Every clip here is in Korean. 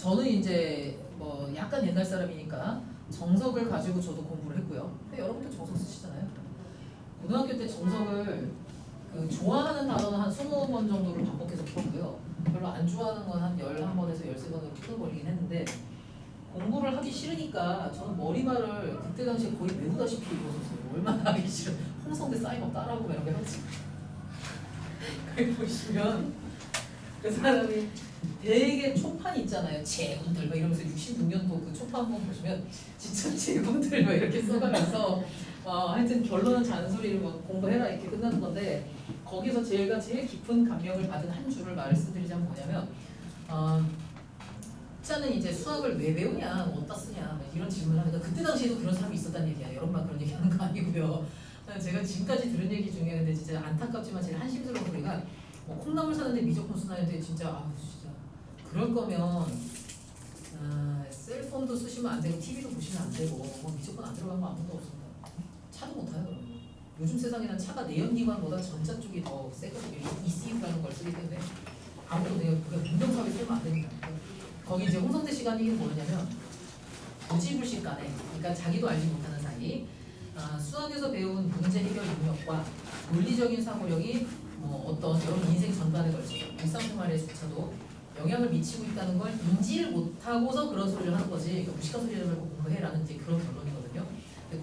저는 이제 뭐 약간 옛날 사람이니까 정석을 가지고 저도 공부를 했고요. 근데 여러분도 정석 쓰시잖아요. 고등학교 때 정석을 좋아하는 단어는 한 20번 정도를 반복해서 풀었고요. 별로 안 좋아하는 건 한 11번에서 13번으로 풀어버리긴 했는데 공부를 하기 싫으니까 저는 머리말을 그때 당시에 거의 외우다시피 읽었었어요. 얼마나 하기 싫어. 홍성대 사인업 따라하고 이런 거 해봤지. 거기 보시면 그 사람이 되게 초판이 있잖아요. 제군들 막 이러면서 66년도 그 초판 한번 보시면 진짜 제군들 막 이렇게 써가면서 하여튼 결론은 잔소리를 막 공부해라 이렇게 끝나는 건데 거기서 제일 깊은 감명을 받은 한 줄을 말씀드리자면 뭐냐면 자는 이제 수학을 왜 배우냐, 뭐 어디다 쓰냐 이런 질문을 하니까 그때 당시에도 그런 사람이 있었다는 얘기야. 여러분만 그런 얘기하는 거 아니고요. 제가 지금까지 들은 얘기 중에 근데 진짜 안타깝지만 제일 한심스러운 소리가 뭐 콩나물 사는데 미적분 쓰나는데 진짜 진짜 그럴 거면 셀폰도 쓰시면 안 되고 TV도 보시면 안 되고 뭐 미적분 안 들어간 거 아무것도 없습니다. 차도 못 타요 그러면. 요즘 세상에는 차가 내연기관보다 전자 쪽이 더 세거든요. ECU라는 걸 쓰기 때문에 아무도 내가 운동사업에 쓰면 안 됩니다. 거기 이제 홍성대 시간이 뭐냐면 부지불식 간에 그러니까 자기도 알지 못하는 사이 수학에서 배운 문제 해결 능력과 논리적인 사고력이 뭐 어떤 여러분 인생 전반에 걸쳐서 일상생활에조차도 영향을 미치고 있다는 걸 인지를 못하고서 그런 소리를 하는 거지. 그러니까 무식한 소리를 말고 공부해라는 이제 그런 결론이거든요.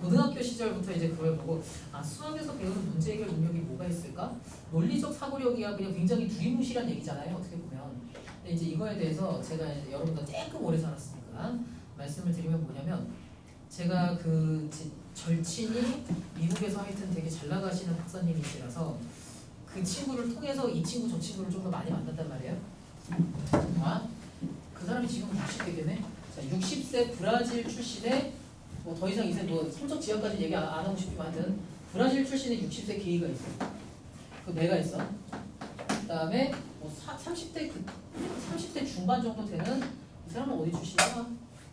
고등학교 시절부터 이제 그걸 보고 수학에서 배우는 문제 해결 능력이 뭐가 있을까? 논리적 사고력이야 그냥 굉장히 두리뭉실한 얘기잖아요. 어떻게 보면. 근데 이제 이거에 대해서 제가 이제 여러분과 조금 오래 살았으니까 말씀을 드리면 뭐냐면 제가 그 절친이 미국에서 하여튼 되게 잘 나가시는 박사님이시라서 그 친구를 통해서 이 친구 저 친구를 좀 더 많이 만났단 말이에요. 그 사람이 지금 60대 되네. 자, 60세 브라질 출신의 뭐 더 이상 이제 뭐 성적 지역까지 얘기 안 하고 싶지만 하여튼 브라질 출신의 60세 게이가 있어. 그 내가 있어. 그다음에 뭐 30대 중반 정도 되는 이 사람은 어디 출신이야?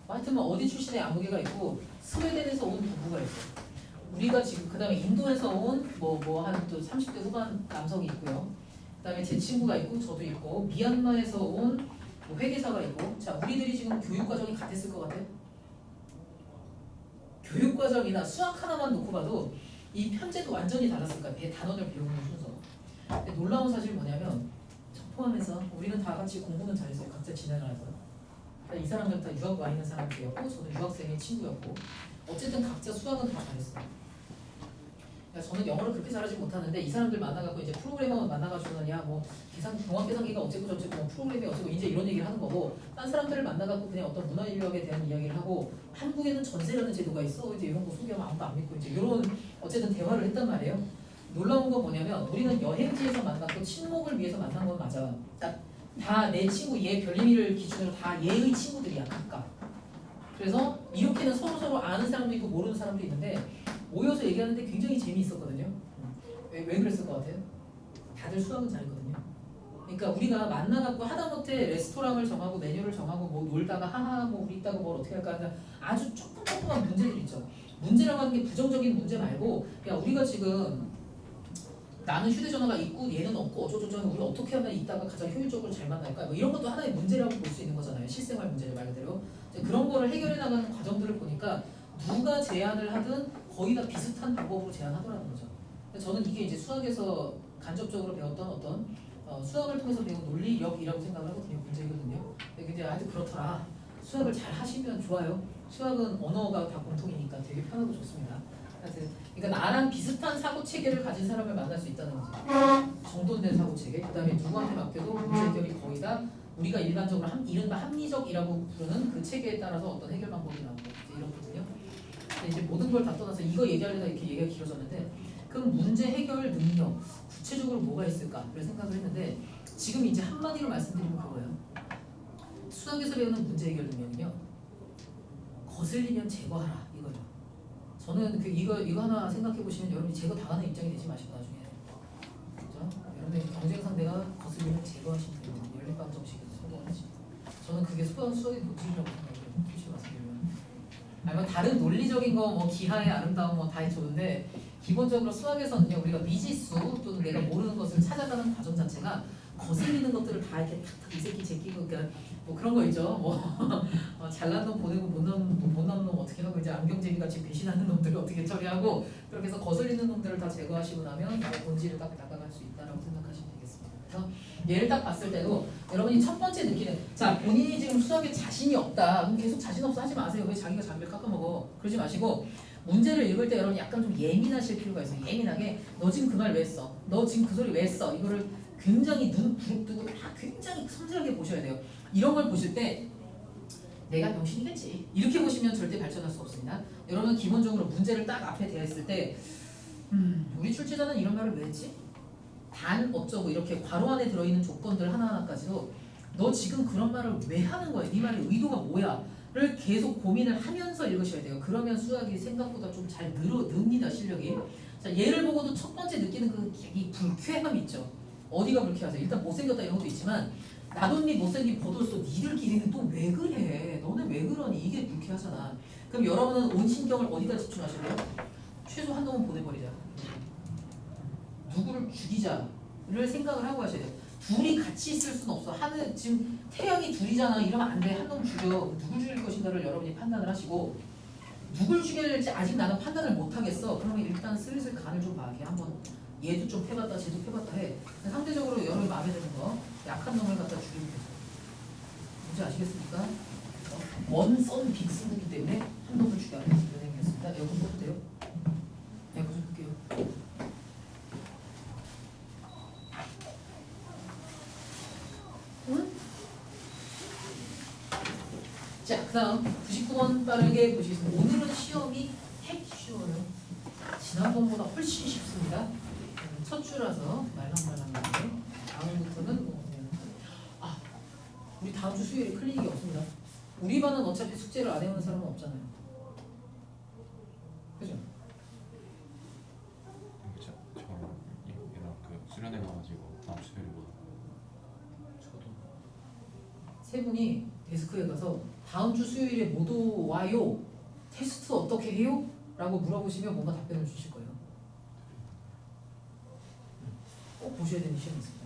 하여튼 뭐 어디 출신의 아무개가 있고 스웨덴에서 온 부부가 있어. 우리가 지금 그다음에 인도에서 온 뭐 한 또 30대 후반 남성이 있고요. 그다음에 제 친구가 있고 저도 있고 미얀마에서 온 뭐 회계사가 있고. 자, 우리들이 지금 교육 과정이 같았을 것 같아요. 교육 과정이나 수학 하나만 놓고 봐도 이 편제도 완전히 달랐을 거야. 단원을 배우는 순서. 근데 놀라운 사실이 뭐냐면 저 포함해서 우리는 다 같이 공부는 잘했어요. 각자 진학을 해서. 이 사람들 다 유학 와 있는 사람들이었고 저는 유학생의 친구였고 어쨌든 각자 수학은 다 잘했어요. 그러니까 저는 영어를 그렇게 잘하지 못하는데 이 사람들 만나갖고 이제 프로그래머 만나가지고는 야뭐 종합계산기가 어쨌고 저쨌고 뭐 프로그램이 어쨌고 이제 이런 얘기를 하는 거고 딴 사람들을 만나갖고 그냥 어떤 문화인력에 대한 이야기를 하고 한국에는 전세라는 제도가 있어 이제 이런 거 소개하면 아무도 안 믿고 이제 이런 어쨌든 대화를 했단 말이에요. 놀라운 건 뭐냐면 우리는 여행지에서 만났고 친목을 위해서 만난 건 맞아. 다 내 친구 얘 별림이를 기준으로 다 얘의 친구들이야 각각. 그래서 이렇게는 서로 아는 사람도 있고 모르는 사람도 있는데 모여서 얘기하는데 굉장히 재미있었거든요. 왜 그랬을 것 같아요? 다들 수학은 잘했거든요. 그러니까 우리가 만나갖고 하다못해 레스토랑을 정하고 메뉴를 정하고 뭐 놀다가 하하 뭐 우리 이따가 뭘 어떻게 할까 하다 아주 조그만 문제들 있죠. 문제라고 하는 게 부정적인 문제 말고 야 우리가 지금 나는 휴대전화가 있고 얘는 없고 어쩌고저쩌고 우리 어떻게 하면 이따가 가장 효율적으로 잘 만날까 뭐 이런 것도 하나의 문제라고 볼 수 있는 거잖아요. 실생활 문제를 말 그대로. 그런 거를 해결해 나가는 과정들을 보니까 누가 제안을 하든 거의 다 비슷한 방법으로 제안하더라는 거죠. 저는 이게 이제 수학에서 간접적으로 배웠던 어떤 수학을 통해서 배운 논리력이라고 생각을 하거든요. 문제거든요. 근데 하여튼 그렇더라. 수학을 잘 하시면 좋아요. 수학은 언어가 다 공통이니까 되게 편하고 좋습니다. 그러니까 나랑 비슷한 사고 체계를 가진 사람을 만날 수 있다는 거죠. 정돈된 사고 체계. 그다음에 누구한테 맡겨도 문제 해결이 거의 다 우리가 일반적으로 이른바 합리적이라고 부르는 그 체계에 따라서 어떤 해결 방법이 나오고 이렇거든요. 이제 모든 걸 다 떠나서 이거 얘기하려다 이렇게 얘기가 길어졌는데 그럼 문제 해결 능력 구체적으로 뭐가 있을까를 생각을 했는데 지금 이제 한마디로 말씀드리면 그거예요. 수학에서 배우는 문제 해결 능력은요. 거슬리면 제거하라 이거죠. 저는 이거 하나 생각해 보시면 여러분이 제거 당하는 입장이 되지 마시고 나중에 그렇죠? 여러분의 경쟁 상대가 거슬리면 제거하시면 돼요. 연립방정식에서 성공하시죠. 저는 그게 수학의 본질이라고 생각해요. 솔직히 말씀드리면. 아니면 다른 논리적인 거 뭐 기하의 아름다움 뭐 다 좋은데 기본적으로 수학에서는요 우리가 미지수 또는 내가 모르는 것을 찾아가는 과정 자체가 거슬리는 것들을 다 이렇게 탁탁 이 새끼 제끼고 그러니까 뭐 그런 거 있죠. 뭐 잘난 놈 보내고 못난 놈 어떻게 하고 이제 안경제비 같이 배신하는 놈들을 어떻게 처리하고 그렇게 해서 거슬리는 놈들을 다 제거하시고 나면 본질을 딱 나가갈 수 있다라고 생각하시면 되겠습니다. 그래서 얘를 딱 봤을 때도 여러분이 첫 번째 느끼는 자 본인이 지금 수학에 자신이 없다. 그럼 계속 자신 없어 하지 마세요. 왜 자기가 자기를 깎아먹어? 그러지 마시고 문제를 읽을 때 여러분 약간 좀 예민하실 필요가 있어요. 예민하게 너 지금 그 말 왜 했어? 너 지금 그 소리 왜 했어? 이거를 굉장히 눈 부릅뜨고 굉장히 섬세하게 보셔야 돼요. 이런 걸 보실 때 내가 병신이겠지 이렇게 보시면 절대 발전할 수 없습니다. 여러분 기본적으로 문제를 딱 앞에 대했을 때 우리 출제자는 이런 말을 왜 했지? 단 어쩌고 이렇게 괄호 안에 들어있는 조건들 하나하나까지도 너 지금 그런 말을 왜 하는 거야? 네 말의 의도가 뭐야? 를 계속 고민을 하면서 읽으셔야 돼요. 그러면 수학이 생각보다 좀 잘 늡니다 실력이. 자 얘를 보고도 첫 번째 느끼는 이 불쾌함 있죠. 어디가 불쾌하세요? 일단 못생겼다 이런 것도 있지만 나돈니 못생긴 버들소 니들끼리는 또 왜 그래? 너네 왜 그러니? 이게 불쾌하잖아. 그럼 여러분은 온 신경을 어디다 집중하셔야 돼요? 최소 한 놈은 보내버리자. 누구를 죽이자를 생각을 하고 하셔야 돼요. 둘이 같이 있을 수는 없어. 하늘 지금 태양이 둘이잖아. 이러면 안 돼. 한 놈 죽여. 누굴 죽일 것인가를 여러분이 판단을 하시고 누굴 죽여야 될지 아직 나는 판단을 못 하겠어. 그러면 일단 슬슬 간을 좀 봐게 한번. 얘도 좀 패봤다, 쟤도 패봤다 해. 상대적으로 여러분이 마음에 드는 거 약한 놈을 갖다 죽이면 되죠. 뭔지 아시겠습니까? 원선 빅스이기 때문에 한 놈을 죽여야 되는 얘기였습니다. 에어컨 꺼도 돼요? 에어컨 좀 볼게요. 응? 자, 그 다음 99번 빠르게 보시겠습니다. 오늘은 시험이 핵 쉬워요. 지난번보다 훨씬 쉽습니다. 첫 주라서 말랑말랑한데 다음부터는 우리 다음 주 수요일에 클리닉이 없습니다. 우리 반은 어차피 숙제를 안 해오는 사람은 없잖아요. 그죠? 얘랑 그 수련해가지고 다음 수요일에 뭐 저도 세 분이 데스크에 가서 다음 주 수요일에 모두 와요. 테스트 어떻게 해요? 라고 물어보시면 뭔가 답변을 주실 거예요. 꼭 보셔야 되는 시험이 있습니다.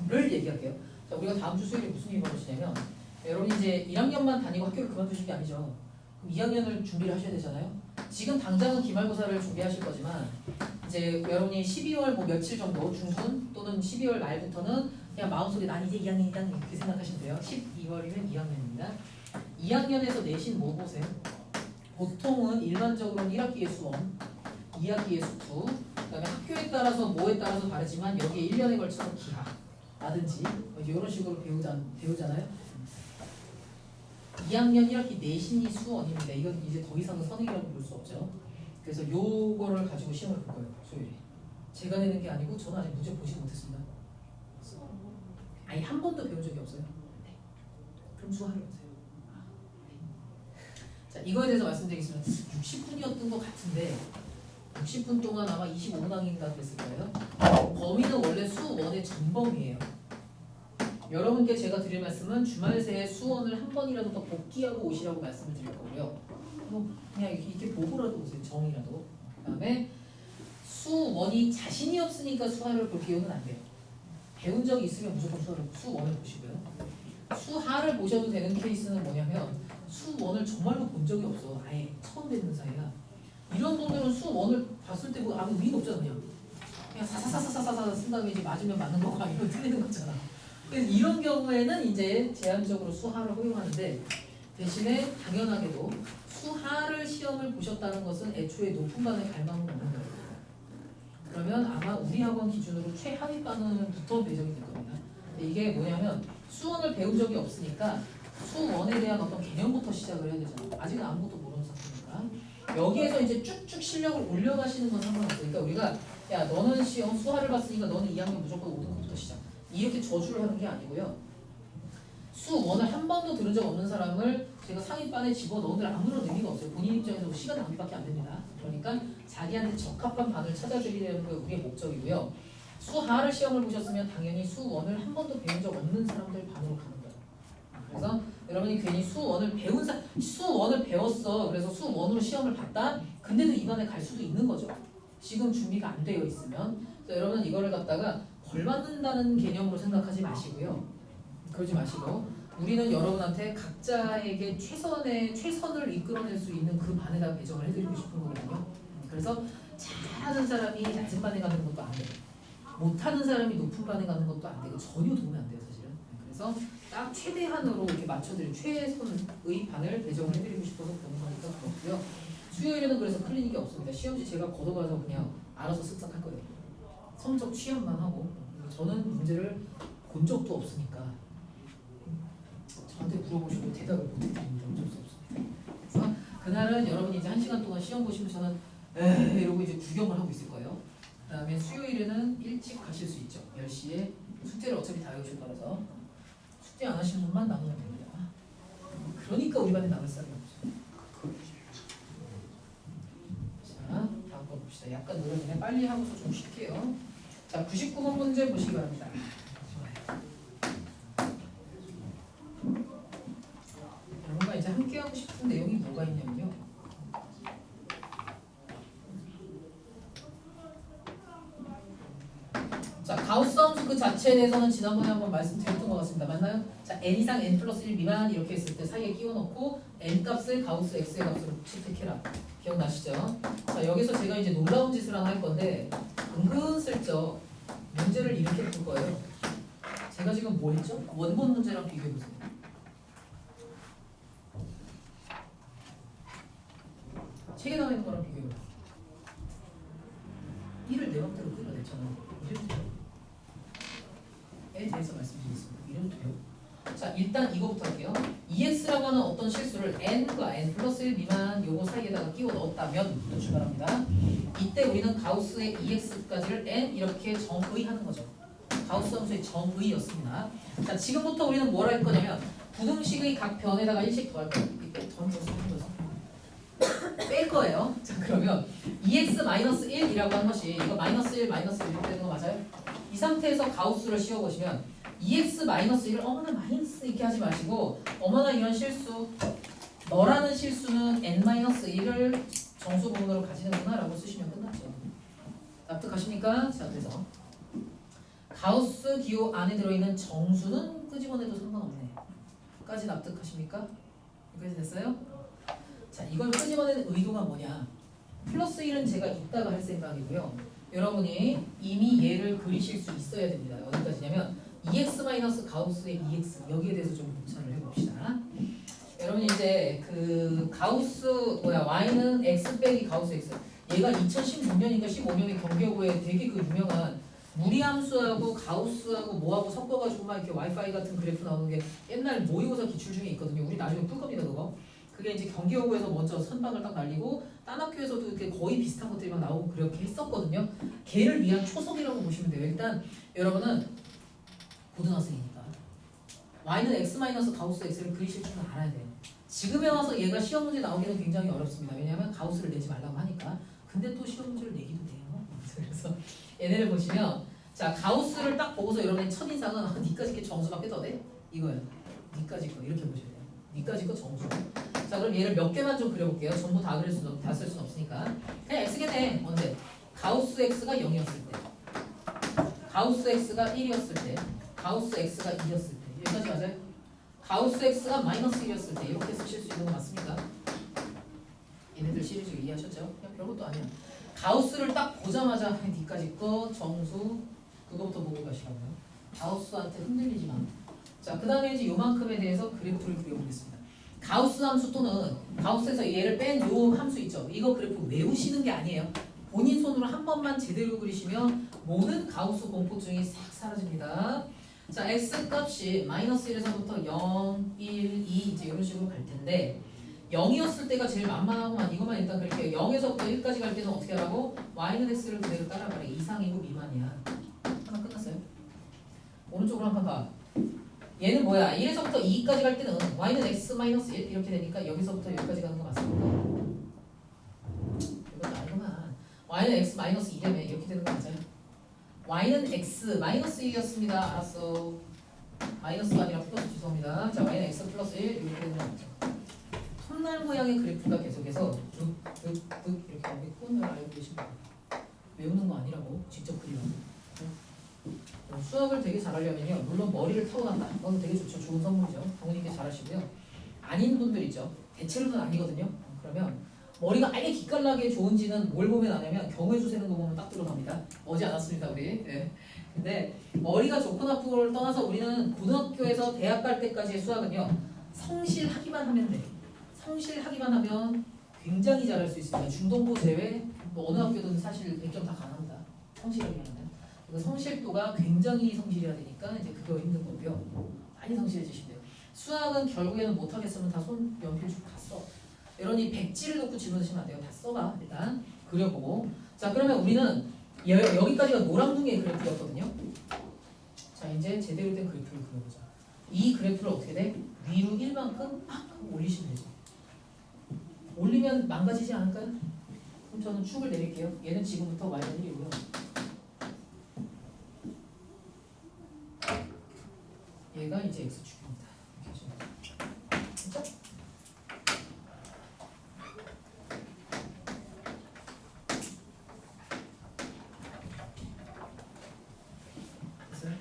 를 얘기할게요. 자, 우리가 다음 주 수요일에 무슨 일이 벌어지냐면 여러분이 이제 1학년만 다니고 학교를 그만두신 게 아니죠. 그럼 2학년을 준비를 하셔야 되잖아요. 지금 당장은 기말고사를 준비하실 거지만 이제 여러분이 12월 뭐 며칠 정도 중순 또는 12월 말부터는 그냥 마음속에 난 이제 2학년이다 이렇게 생각하시면 돼요. 12월이면 2학년입니다. 2학년에서 내신 뭐 보세요? 보통은 일반적으로는 1학기의 수원, 2학기의 수투, 그다음에 학교에 따라서 뭐에 따라서 다르지만 여기에 1년에 걸쳐서 기하라든지 이런 식으로 배우잖아요. 2학년 1학기 내신이 수원입니다. 이건 이제 더 이상은 선행이라고 볼 수 없죠. 그래서 요거를 가지고 시험을 볼 거예요. 수요일에. 제가 내는 게 아니고 저는 아직 문제 보지 못했습니다. 아니 한 번도 배운 적이 없어요. 그럼 수화를 보세요. 자 이거에 대해서 말씀드리겠습니다. 60분이었던 것 같은데 60분 동안 아마 25문항인가 그랬을 거예요. 범위는 원래 수원의 전범위예요. 여러분께 제가 드릴 말씀은 주말 새에 수원을 한 번이라도 더 복귀하고 오시라고 말씀을 드릴 거고요. 뭐 그냥 이렇게 보고라도 오세요. 정이라도. 그다음에 수원이 자신이 없으니까 수하를 볼 기회는 안 돼요. 배운 적이 있으면 무조건 수원을 보시고요. 수하를 보셔도 되는 케이스는 뭐냐면 수원을 정말로 본 적이 없어. 아예 처음 뵙는 사이야. 이런 분들은 수원을 봤을 때 아무 의미가 없잖아. 그냥 사사사사사사 쓴 다음에 이제 맞으면 맞는 거고 아니면 틀리는 거잖아. 그래서 이런 경우에는 이제 제한적으로 수하를 허용하는데 대신에 당연하게도 수하를 시험을 보셨다는 것은 애초에 높은 반에 갈망은 없는 거예요. 그러면 아마 우리 학원 기준으로 최하위 반은부터 배정이 될 겁니다. 근데 이게 뭐냐면 수원을 배운 적이 없으니까 수원에 대한 어떤 개념부터 시작을 해야 되잖아요. 아직은 아무것도 모르는 상태니까. 여기에서 이제 쭉쭉 실력을 올려가시는 건 상관없어요. 그러니까 우리가 야 너는 시험 수하를 봤으니까 너는 2학년 무조건 5등급부터 시작. 이렇게 저주를 하는 게 아니고요. 수원을 한 번도 들은 적 없는 사람을 제가 상위반에 집어넣으면 아무런 의미가 없어요. 본인 입장에서 시간 낭비밖에 안 됩니다. 그러니까 자기한테 적합한 반을 찾아드리려는 게 우리의 목적이고요. 수하를 시험을 보셨으면 당연히 수원을 한 번도 배운 적 없는 사람들 반으로 가는 거예요. 그래서 여러분이 괜히 수원을 수원을 배웠어. 그래서 수원으로 시험을 봤다. 근데도 이 반에 갈 수도 있는 거죠. 지금 준비가 안 되어 있으면. 그래서 여러분은 이거를 갖다가 걸맞는다는 개념으로 생각하지 마시고요. 그러지 마시고 우리는 여러분한테 각자에게 최선을 이끌어낼 수 있는 그 반에다 배정을 해드리고 싶은 거거든요. 그래서 잘하는 사람이 낮은 반에 가는 것도 안 돼요. 못하는 사람이 높은 반에 가는 것도 안 되고 전혀 도움이 안 돼요, 사실은. 그래서 딱 최대한으로 이렇게 맞춰드릴 최선의 반을 배정을 해드리고 싶어서 보는 거니까 그렇고요. 수요일에는 그래서 클리닉이 없습니다. 시험지 제가 걷어가서 그냥 알아서 쓱싹 할 거예요. 성적 취합만 하고. 저는 문제를 본 적도 없으니까 저한테 물어보시고 대답을 못 해드립니다. 어쩔 수 없습니다. 그래서 그날은 여러분이 이제 1시간 동안 시험 보시면 저는 에이 이러고 이제 구경을 하고 있을 거예요. 그 다음에 수요일에는 일찍 가실 수 있죠. 10시에 숙제를 어차피 다 해오실 거라서 숙제 안 하시는 분만 남으면 됩니다. 그러니까 우리 반에 남을 사람이 없죠. 자, 다음 거 봅시다. 약간 노력이네. 빨리 하고서 좀 쉴게요. 자, 99번 문제 보시기 바랍니다. 여러분과 이제 함께 하고 싶은 내용이 뭐가 있냐면요. 자, 가우스 함수 그 자체에 대해서는 지난번에 한번 말씀드렸던 것 같습니다. 맞나요? 자, n 이상 n 플러스 1 미만 이렇게 했을 때 사이에 끼워 넣고 n 값을 가우스 x의 값으로 채택해라. 기억나시죠? 자, 여기서 제가 이제 놀라운 짓을 하나 할 건데 은근슬쩍 문제를 이렇게 풀 거예요. 제가 지금 뭐 했죠? 원본 문제랑 비교해 보세요. 책에 나와 있는 거랑 비교해 보세요. 1을 내 맘대로 끌어냈잖아. 이래도 돼요? 에 대해서 말씀드리겠습니다. 이래도 돼요? 자, 일단 이거부터 할게요. EX라고 하는 어떤 실수를 n과 n 플러스 1 미만 요거 사이에다가 끼워 넣었다면 출발합니다. 이때 우리는 가우스의 EX까지를 n 이렇게 정의하는 거죠. 가우스 함수의 정의였습니다. 자, 지금부터 우리는 뭘 할 거냐면 부등식의 각 변에다가 1씩 더할 거예요. 이때 던져서 뺄 거예요. 자, 그러면 EX-1이라고 하는 것이 이거 마이너스 1 이렇게 되는 거 맞아요? 이 상태에서 가우스를 씌워보시면 EX-1을 어머나 마이너스 이렇게 하지 마시고 어머나 이런 실수 너라는 실수는 n-1을 정수 부분으로 가지는구나 라고 쓰시면 끝났죠. 납득하십니까? 자, 그래서 가우스 기호 안에 들어있는 정수는 끄집어내도 상관없네 까지 납득하십니까? 여기까지 됐어요? 자, 이걸 끄집어내는 의도가 뭐냐? 플러스 1은 제가 이따가 할 생각이고요. 여러분이 이미 얘를 그리실 수 있어야 됩니다. 어디까지냐면 EX 가우스의 EX 여기에 대해서 좀 고찰을 해봅시다. 여러분이 이제 그 가우스 Y는 X 빼기 가우스 X 얘가 2016년인가 15년에 경계고에 되게 그 유명한 무리함수하고 가우스하고 뭐하고 섞어가지고 막 이렇게 와이파이 같은 그래프 나오는 게 옛날 모의고사 기출 중에 있거든요. 우리 나중에 풀 겁니다 그거. 그게 이제 경기여고에서 먼저 선방을 딱 날리고 딴 학교에서도 이렇게 거의 비슷한 것들이 막 나오고 그렇게 했었거든요. 걔를 위한 초석이라고 보시면 돼요. 일단 여러분은 고등학생이니까 y는 x 가우스 x를 그리실 줄 알아야 돼요. 지금에 와서 얘가 시험 문제 나오기는 굉장히 어렵습니다. 왜냐하면 가우스를 내지 말라고 하니까. 근데 또 시험 문제를 내기도 돼요. 그래서 얘네를 보시면 자 가우스를 딱 보고서 여러분의 첫인상은 니까지 게 정수밖에 더 돼? 이거예요. 니까지 거 이렇게 보셔야 돼요. 니까지 거 정수. 자 그럼 얘를 몇 개만 좀 그려볼게요. 전부 다 그릴 수는 다 쓸 수는 없으니까 그냥 x겠네. 언제? 가우스 x가 0이었을 때, 가우스 x가 1이었을 때, 가우스 x가 2였을 때 여기까지 맞아요? 가우스 x가 마이너스 1이었을 때 이렇게 쓰실 수 있는 거 맞습니까? 얘네들 시리즈 이해하셨죠? 그냥 별것도 아니야. 가우스를 딱 보자마자 니까지 거 정수 그거부터 보고 가시라고요. 가우스한테 흔들리지 마. 자, 그 다음에 이제 요만큼에 대해서 그래프를 그려보겠습니다. 가우스 함수 또는 가우스에서 얘를 뺀 요 함수 있죠? 이거 그래프 외우시는 게 아니에요. 본인 손으로 한 번만 제대로 그리시면 모든 가우스 공포증이 싹 사라집니다. 자, x 값이 마이너스 1에서부터 0, 1, 2 이제 이런 식으로 갈 텐데 0이었을 때가 제일 만만하고만 이것만 일단 그릴게요. 0에서부터 1까지 갈 때는 어떻게 하라고? y는 x를 그대로 따라가래. 이상이고 미만이야. 하나 끝났어요. 오른쪽으로 한 번 봐. 얘는 뭐야? 1에서부터 2까지 갈 때는 y는 x-1 이렇게 되니까 여기서부터 여기까지 가는 거 맞습니까? 이것도 알구만. y는 x-2라며 이렇게 되는 거 맞아요? y는 x-1이었습니다. 알았어. 마이너스가 아니라 플러스 죄송합니다. 자, y는 x 플러스 1 이렇게 되는 거 맞죠? 톱날 모양의 그래프가 계속해서 득득득 이렇게 나오겠고 알고 계십니다. 외우는 거 아니라고 직접 그리라고. 수학을 되게 잘하려면요 물론 머리를 타고난다. 그건 되게 좋죠. 좋은 선물이죠. 있게 잘 하시고요. 아닌 분들 있죠. 대체로는 아니거든요. 그러면 머리가 아예 기깔나게 좋은지는 뭘 보면 아냐면 경우의 수 세는 거 보면 딱 드러납니다. 어지 않았습니다 우리. 네. 근데 머리가 좋고 나쁘고를 떠나서 우리는 고등학교에서 대학 갈 때까지의 수학은요. 성실하기만 하면 돼. 성실하기만 하면 굉장히 잘할 수 있습니다. 중동부 제외 뭐 어느 학교든 사실 100점 다 가능합니다. 성실하기만 하면. 그 성실도가 굉장히 성실해야 되니까 이제 그거 힘든 거고요. 많이 성실해지시면 돼요. 수학은 결국에는 못하겠으면 다 손 연필 쭉 다 써. 여러분이 백지를 놓고 집어넣으시면 안 돼요. 다 써봐. 일단 그려보고. 자 그러면 우리는 여기까지가 노랑둥이의 그래프였거든요. 자 이제 제대로 된 그래프를 그려보자. 이 그래프를 어떻게 돼? 위로 1만큼 팍 하고 올리시면 되죠. 올리면 망가지지 않을까요? 그럼 저는 축을 내릴게요. 얘는 지금부터 y는 1이고요. 얘가 이제 x축입니다. 이렇게 하시면 돼요. 진짜? 됐어요?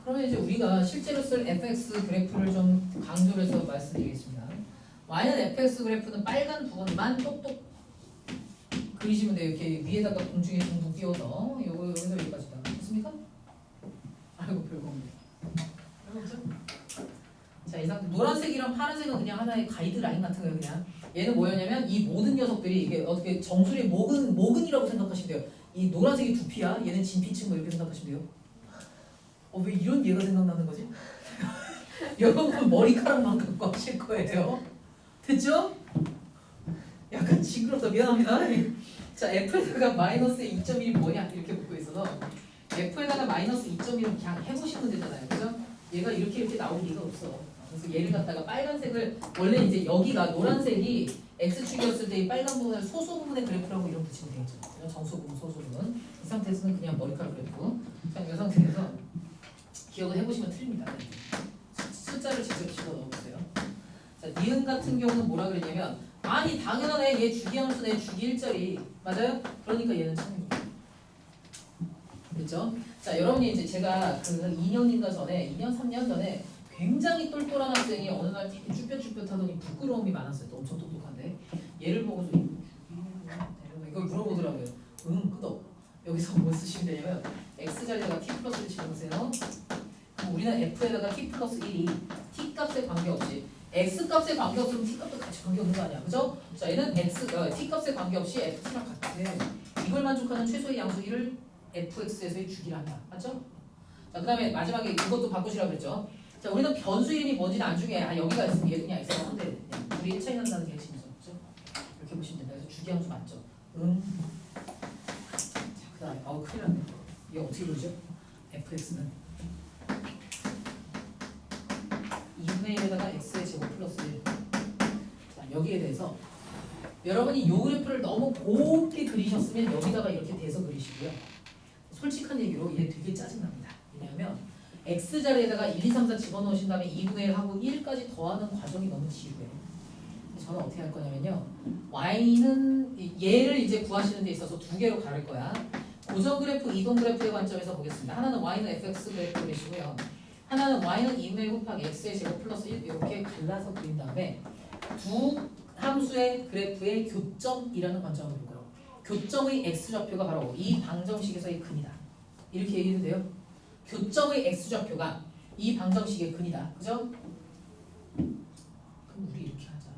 그러면 이제 우리가 실제로 쓸 fx 그래프를 좀 강조를 해서 말씀드리겠습니다. y는 fx 그래프는 빨간 부분만 똑똑 그리시면 돼요. 이렇게 위에다가 공중에 둥둥 띄워서 요거 여기서 여기까지다. 됐습니까? 아이고 별거없네. 별거없죠? 자 이상 노란색이랑 파란색은 그냥 하나의 가이드라인 같은 거예요. 그냥 얘는 뭐였냐면 이 모든 녀석들이 이게 어떻게 정수리의 모근이라고 생각하시면 돼요. 이 노란색이 두피야. 얘는 진피층 뭐 이렇게 생각하시면 돼요. 왜 이런 얘가 생각나는 거지? 여러분 머리카락만 갖고 하실 거예요. 됐죠? 약간 징그럽다. 미안합니다. 자 F에다가 마이너스 2.1이 뭐냐 이렇게 묻고 있어서 F에다가 마이너스 2.1은 그냥 해보시면 되잖아요. 그죠? 얘가 이렇게 나올 리가 없어. 그래서 얘를 갖다가 빨간색을 원래 이제 여기가 노란색이 X축이었을 때 이 빨간 부분을 소수 부분의 그래프라고 이름 붙이면 되겠죠. 정수 부분, 소수 부분. 이 상태에서는 그냥 머리카락 그래프. 자, 이 상태에서 기억을 해보시면 틀립니다. 숫자를 직접 집어넣어보세요. 자, 니은 같은 경우는 뭐라 그랬냐면 아니 당연하네 얘 주기 함수네 주기 1자리 맞아요? 그러니까 얘는 참입니다. 그렇죠? 자 여러분이 이제 제가 그 2년인가 전에 2년 3년 전에 굉장히 똘똘한 학생이 어느 날 되게 쭈뼛쭈뼛하더니 부끄러움이 많았어요. 또 엄청 똑똑한데 얘를 보고서 이걸 물어보더라고요. 끄덕. 여기서 뭐 쓰시면 되냐면 x자리에다가 t 플러스를 집어넣으세요. 그럼 우리는 f에다가 t 플러스 1이 t 값에 관계없이 x 값에 관계없으면 t 값도 같이 관계없는 거 아니야, 그죠? 자, 얘는 t 값에 관계없이 fx랑 같아. 이걸 만족하는 최소의 양수 1을 fx에서의 주기를 한다, 맞죠? 자, 그다음에 마지막에 이것도 바꾸시라고 그랬죠. 자, 우리는 변수 이름이 뭔지는 안 중요해. 여기가 있으면 얘 그냥 x가 한대. 우리 1차이 난다는 게 핵심이죠, 그죠? 이렇게 보시면 된다. 그래서 주기 함수 맞죠? 자, 그다음에 큰일 났네. 이게 어떻게 그러죠? fx는 2분의 1에다가 x의 제곱 플러스 1. 자, 여기에 대해서 여러분이 요 그래프를 너무 곱게 그리셨으면 여기다가 이렇게 대서 그리시고요. 솔직한 얘기로 얘 되게 짜증납니다. 왜냐하면 x자리에다가 1, 2, 3, 4 집어넣으신 다음에 2분의 1 하고 1까지 더하는 과정이 너무 지루해요. 저는 어떻게 할 거냐면요. y는 얘를 이제 구하시는 데 있어서 두 개로 가를 거야. 고정 그래프, 이동 그래프의 관점에서 보겠습니다. 하나는 y는 fx 그래프 그리시고요. 하나는 y는 2분의 1 곱하기 x의 제곱 플러스 1 이렇게 갈라서 그린 다음에 두 함수의 그래프의 교점이라는 관점으로 볼 거예요. 교점의 x좌표가 바로 이 방정식에서의 근이다. 이렇게 얘기해도 돼요? 교점의 x좌표가 이 방정식의 근이다. 그죠? 그럼 우리 이렇게 하자.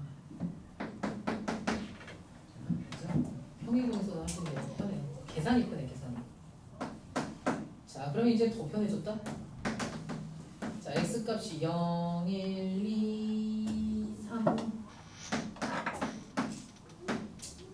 그죠? 평행공에서 하시는 게 편해요. 계산이 편해, 계산이. 자, 그러면 이제 더 편해졌다. 자, x값이 0, 1, 2, 3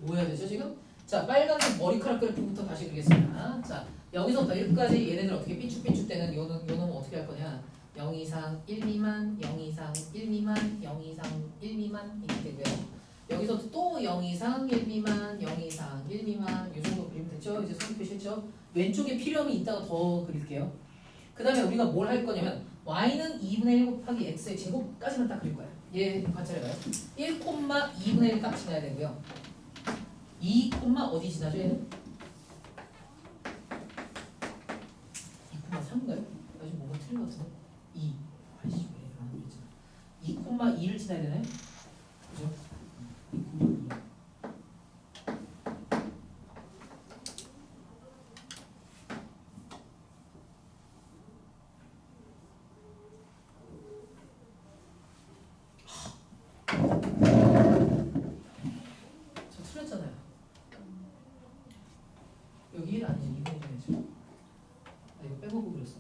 뭐 해야 되죠 지금? 자, 빨간색 머리카락 그래프부터 다시 그리겠습니다. 자, 여기서부터 1까지 얘네들 어떻게 삐쭉삐쭉되는 요놈 어떻게 할 거냐? 0 이상 1 미만, 0 이상 1 미만, 0 이상 1 미만 이렇게 되고요. 여기서부터 또 0 이상 1 미만, 0 이상 1 미만 이 정도 그리면 됐죠? 이제 손 표시했죠? 왼쪽에 필요함이 있다가 더 그릴게요. 그 다음에 우리가 뭘 할 거냐면 y는 2분의 1 곱하기 x의 제곱까지만 딱 그릴 거야. 얘 관찰해봐요. 1, 2분의 1 값 지나야 되고요. 2, 어디 지나죠 얘는? 2, 3인가요? 아직 뭐가 틀린 것 같은데? 2. 아이씨 왜 안 되잖아. 2,2를 지나야 되나요? 그죠? 2,2. 저 틀렸잖아요. 여기 1 아니죠? 2분의 1이죠. 나 이거 빼먹고 그랬어.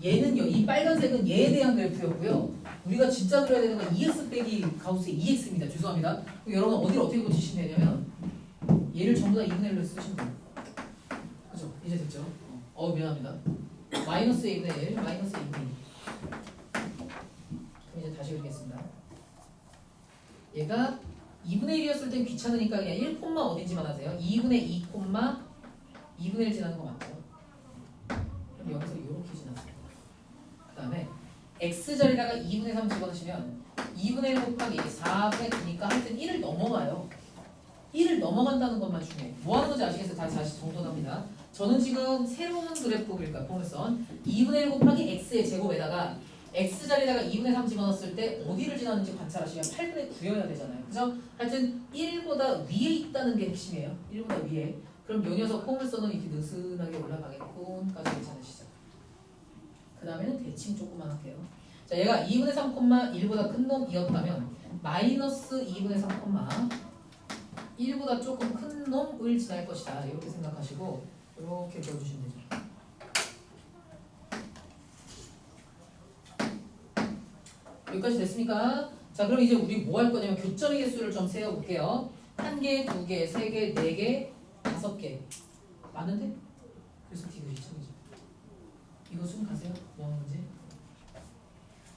얘는요, 이 빨간색은 얘에 대한 그래프였고요. 우리가 진짜 그려야 되는 건 2x 빼기 가우스의 2x입니다. 죄송합니다. 그럼 여러분 어디를 어떻게 고치시면 되냐면 얘를 전부 다 2분의 1로 쓰시면 돼요. 그죠? 이제 됐죠? 미안합니다. 마이너스 a분의 1, 마이너스 a분의 2. 그럼 이제 다시 그리겠습니다. 얘가 2분의 1이었을 땐 귀찮으니까 그냥 1, 어딘지만 하세요. 2분의 2, 2분의 1 지나는 거 맞죠? 그럼 여기서 이렇게 지났어요. 그 다음에 x자리다가 2분의 3 집어넣으시면 2분의 1 곱하기 4분의 9니까 하여튼 1을 넘어가요. 1을 넘어간다는 것만 중요해요. 뭐 하는 건지 아시겠어요? 다시 정돈합니다. 저는 지금 새로운 그래프 그릴까요? 포물선 2분의 1 곱하기 x의 제곱에다가 x자리다가 2분의 3 집어넣었을 때 어디를 지나는지 관찰하시면 8분의 9여야 되잖아요. 그죠? 하여튼 1보다 위에 있다는 게 핵심이에요. 1보다 위에. 그럼 요 녀석 포물선은 이렇게 느슨하게 올라가겠군까지 괜찮으시죠? 그 다음에는 대칭 조금만 할게요. 자, 얘가 2분의 3, 1보다 큰 놈이었다면 마이너스 2분의 3, 1보다 조금 큰 놈을 지날 것이다. 이렇게 생각하시고 이렇게 그려주시면 되죠. 여기까지 됐습니까? 자, 그럼 이제 우리 뭐 할 거냐면 교점의 개수를 좀 세어볼게요. 1개, 2개, 3개, 4개, 5개. 많은데? 그래서 디귿이 처음이죠. 이거 숨 가세요. 뭐 하는 문제?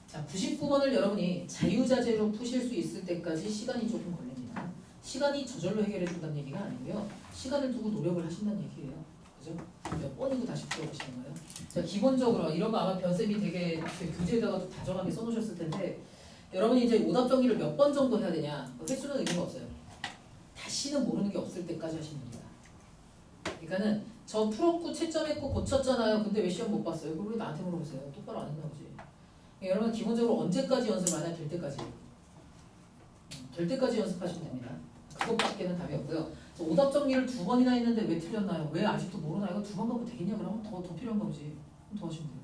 자, 99번을 여러분이 자유자재로 푸실 수 있을 때까지 시간이 조금 걸립니다. 시간이 저절로 해결해 준다는 얘기가 아니고요. 시간을 두고 노력을 하신다는 얘기예요. 그죠? 몇 번이고 다시 풀어보시는 거예요. 자, 기본적으로 이런 거 아마 변쌤이 되게 교재에다가도 다정하게 써놓으셨을 텐데 여러분이 이제 오답 정리를 몇 번 정도 해야 되냐? 횟수는 의미가 없어요. 다시는 모르는 게 없을 때까지 하시면 됩니다. 그러니까는 저 풀었고 채점했고 고쳤잖아요. 근데 왜 시험 못 봤어요? 그걸 왜 나한테 물어보세요? 똑바로 안 했나 보지. 여러분 기본적으로 언제까지 연습을 하냐? 될 때까지. 될 때까지 연습하시면 됩니다. 그것밖에는 답이 없고요. 그래서 오답 정리를 2번이나 했는데 왜 틀렸나요? 왜 아직도 모르나요? 이거 2번 갖고 되겠냐? 그러면 더 필요한가 보지. 더 하시면 돼요.